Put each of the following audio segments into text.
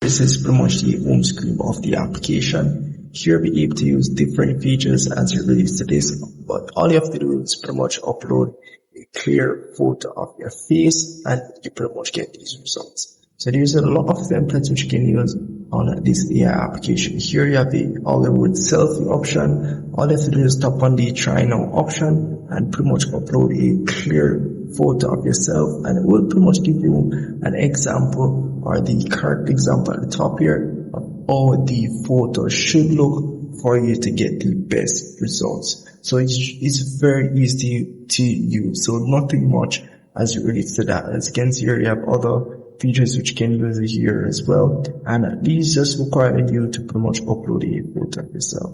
This is pretty much the home screen of the application. Here we'll be able to use different features as it relates to this, but all you have to do is pretty much upload a clear photo of your face and you pretty much get these results. So there's a lot of templates which you can use on this AI application. Here you have the Hollywood selfie option. All you have to do is tap on the try now option and pretty much upload a clear photo of yourself, and it will pretty much give you an example or the correct example at the top here of how the photo should look for you to get the best results. So it's very easy to use. So nothing much as it relates to that. As you can see here, you have other features which you can use here as well, and these just require you to pretty much upload a photo of yourself.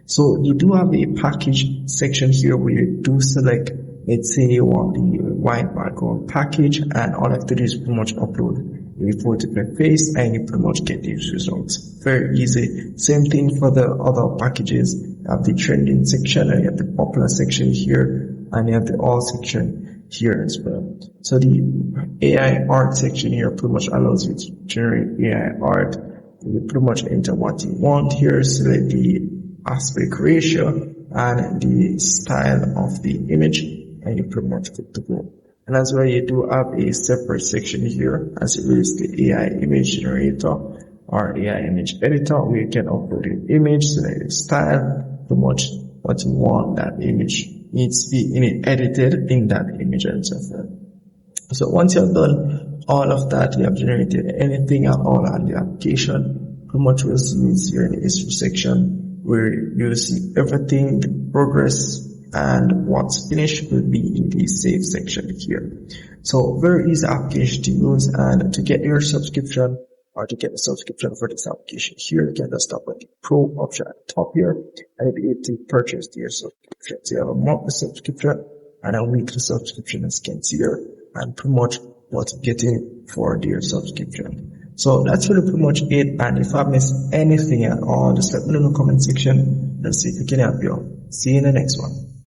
So you do have a package section here where you do select, let's say you want the white background package, and all I have to do is pretty much upload a photo of your face and you pretty much get these results. Very easy. Same thing for the other packages. You have the trending section and you have the popular section here, and you have the all section here as well. So the AI art section here pretty much allows you to generate AI art. You pretty much enter what you want here, select the aspect ratio and the style of the image, and you're pretty much good to go. And as well, you do have a separate section here as it relates to AI image generator or AI image editor, where you can upload an image, select the style, pretty much what you want that image needs to be edited in that image and so forth. So once you have done all of that, you have generated anything at all on the application, pretty much we'll see here in the history section where you see everything, the progress, and what's finished will be in the save section here. So very easy application to use, and to get your subscription or to get a subscription for this application here, you can just tap on the pro option at the top here and you'll be able to purchase your subscription. So you have a monthly subscription and a weekly subscription, as you can see here, and pretty much what you're getting for your subscription. So that's really pretty much it, and if I missed anything at all, just let me know in the comment section and see if we can help you. See you in the next one.